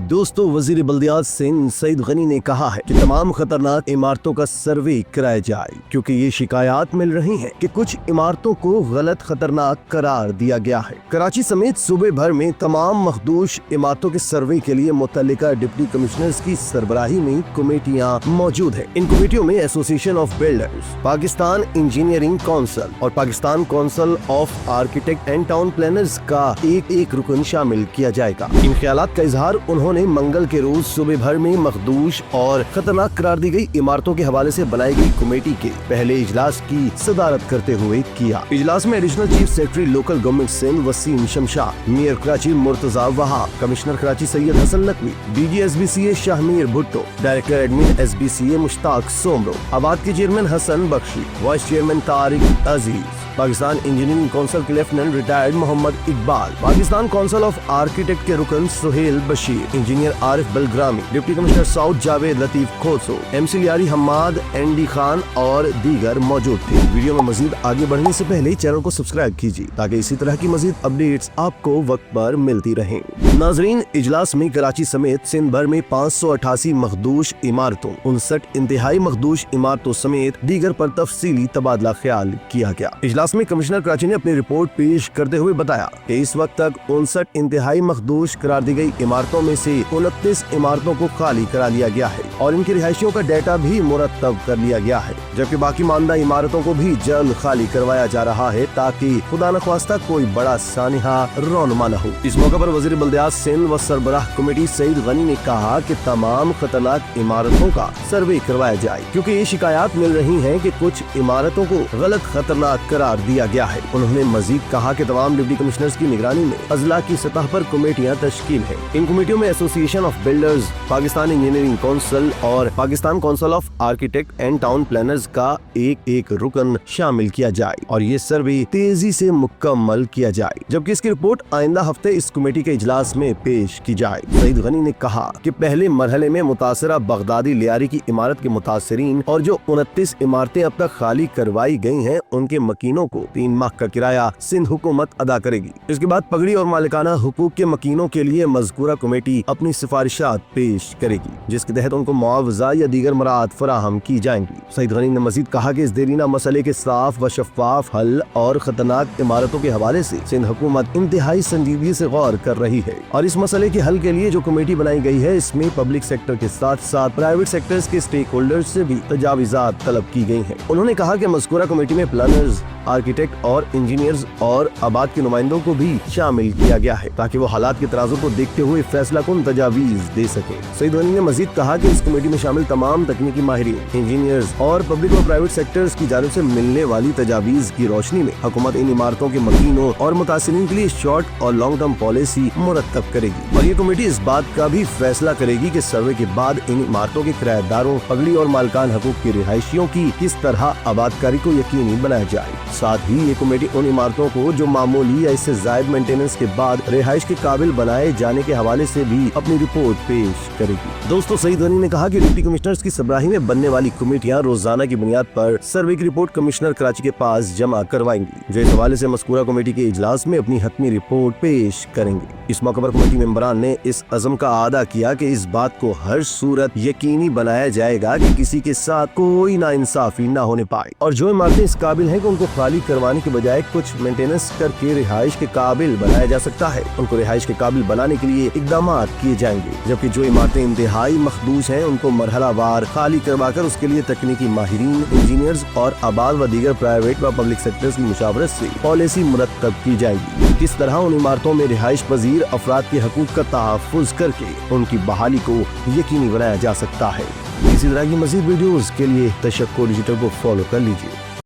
दोस्तों, वजीर बल्दियात सिंध सईद गनी ने कहा है कि तमाम खतरनाक इमारतों का सर्वे कराया जाए, क्योंकि ये शिकायत मिल रही हैं कि कुछ इमारतों को गलत खतरनाक करार दिया गया है। कराची समेत सूबे भर में तमाम मखदूश इमारतों के सर्वे के लिए मुतल्लिका डिप्टी कमिश्नर्स की सरबराही में कमेटियाँ मौजूद है। इन कमेटियों में association of builders, Pakistan engineering council और Pakistan council of architect and town planners का एक रुकन शामिल किया जाएगा। इन ख्यालात का इजहार उन्होंने मंगल के रोज सूबे भर में मखदूश और खतरनाक करार दी गई इमारतों के हवाले से बनाई गई कमेटी के पहले इजलास की सदारत करते हुए किया। इजलास में additional chief secretary local government Sindh Waseem Shamshad, mayor Karachi Murtaza Wahab, commissioner Karachi Syed Hasan Naqvi, DG SBCA Shahmir Bhutto, director admin SBCA Mushtaq Soomro, ABAD के chairman Hasan Bakhshi, vice chairman Tariq Aziz, Pakistan engineering council के lieutenant retired Mohammad Iqbal, Pakistan council of architect के रुकन Sohail Bashir, engineer Arif Bilgrami, deputy commissioner south Javed Latif Khoso, MC Lyari Hammad, ND Khan और दीगर मौजूद थे। वीडियो में मजीद आगे बढ़ने से पहले चैनल को सब्सक्राइब कीजिए ताकि इसी तरह की मजीद अपडेट्स आपको वक्त पर मिलती रहें। नाजरीन, इजलास में कराची समेत सिंध भर में 588 मखदूश इमारतों, 59 इंतहाई मखदूश इमारतों समेत दीगर पर तफसीली तबादला ख्याल किया गया। इजलास में कमिश्नर कराची ने अपनी रिपोर्ट पेश करते हुए बताया कि इस वक्त तक 59 इंतहाई मखदूश करार दी गई इमारतों में से 29 इमारतों को खाली करा लिया गया है और इनके रिहायशियों का डाटा भी मुरतब कर लिया गया है, जबकि बाकी मानदा इमारतों को भी जल्द खाली करवाया जा रहा है ताकि खुदा न ख्वास्ता कोई बड़ा सानिहा रौनमा न हो। इस मौके पर वजीर बल्दियात सिंध व सरबराह कमेटी सईद गनी ने कहा कि तमाम खतरनाक इमारतों का सर्वे करवाया जाए, क्योंकि ये शिकायत मिल रही है कि कुछ इमारतों को गलत खतरनाक करार दिया गया है। उन्होंने मजीद कहा कि तमाम डिप्टी कमिश्नर्स की निगरानी में अजला की सतह पर कमेटियाँ तश्कील है। इन कमेटियों में association of builders, Pakistan engineering council और Pakistan council of architect and town planners का एक रुकन शामिल किया जाए और ये सर्वे तेजी से मुकम्मल किया जाए, जबकि इसकी रिपोर्ट आइंदा हफ्ते इस कमेटी के इजलास में पेश की जाए। सईद गनी ने कहा कि पहले मरहले में मुतासरा बगदादी लियारी की इमारत के मुतासरीन और जो 29 इमारतें अब तक खाली करवाई गई हैं, उनके मकीनों को 3 माह का किराया सिंध हुकूमत अदा करेगी। इसके बाद पगड़ी और मालिकाना हुकूक के मकीनों के लिए मज़कूरा कमेटी अपनी सिफारिशात पेश करेगी, जिसके तहत उनको मुआवजा या दीगर मराहत फराहम की जाएंगी। सईद गनी ने मजीद कहा कि इस देरीना मसले के साफ व शफाफ हल और खतरनाक इमारतों के हवाले से सिंध हुकूमत इंतहाई संजीदगी से गौर कर रही है और इस मसले के हल के लिए जो कमेटी बनाई गई है, इसमें पब्लिक सेक्टर के साथ साथ प्राइवेट सेक्टर्स के स्टेक होल्डर्स से भी तजावीज़ात तलब की गई हैं। उन्होंने कहा कि मज़कूरा कमेटी में प्लानर्स, आर्किटेक्ट और इंजीनियर्स और आबाद के नुमाइंदों को भी शामिल किया गया है ताकि वो हालात के तराजू को देखते हुए फैसला कुन तजावीज दे सके। सईद गनी ने मजीद कहा कि इस कमेटी में शामिल तमाम तकनीकी माहिरीन, इंजीनियर्स और पब्लिक और प्राइवेट सेक्टर्स की जानिब से मिलने वाली तजावीज की रोशनी में हुकूमत इन इमारतों के मकीनों और मुतासिरीन के लिए शॉर्ट और लॉन्ग टर्म पॉलिसी मुरतब करेगी और ये कमेटी इस बात का भी फैसला करेगी कि सर्वे के बाद इन इमारतों के किराएदारों, पगड़ी और मालिकान हकूक की रिहायशियों की किस तरह आबादकारी को यकीनी बनाया जाए। साथ ही ये कमेटी उन इमारतों को जो मामूली या इससे जायद मेंटेनेंस के बाद रिहाइश के काबिल बनाए जाने के हवाले से भी अपनी रिपोर्ट पेश करेगी। दोस्तों, सईद गनी ने कहा कि डिप्टी कमिश्नर्स की सरबराही में बनने वाली कमेटियां रोजाना की बुनियाद पर सर्वे की रिपोर्ट कमिश्नर कराची के पास जमा करवाएंगी, जो इस हवाले से मज़कूरा कमेटी के इजलास में अपनी हतमी रिपोर्ट पेश करेंगे। इस मौके पर कमेटी मेंबरान ने इस अज़म का आदा किया कि इस बात को हर सूरत यकीनी बनाया जाएगा कि किसी के साथ कोई नाइंसाफी न होने पाए और जो इमारतें इस काबिल हैं कि उनको खाली करवाने के बजाय कुछ मेंटेनेंस करके रिहाइश के काबिल बनाया जा सकता है, उनको रिहाइश के काबिल बनाने के लिए इकदाम किए जाएंगे, जबकि जो इमारतें इंतहाई मखदूश हैं उनको मरहलावार खाली करवाकर उसके लिए तकनीकी माहिरीन, इंजीनियर्स और आबाद व दीगर प्राइवेट व पब्लिक सेक्टर्स की मुशावरत से पॉलिसी मुरतब की जाएगी। किस तरह उन इमारतों में रिहाइश पजीर अफराद के हकूक का तहफ़्फ़ुज़ करके उनकी बहाली को यकीनी बनाया जा सकता है। इसी तरह की मज़ीद वीडियोज़ के लिए तशक्कुर डिजिटल को फॉलो कर लीजिए।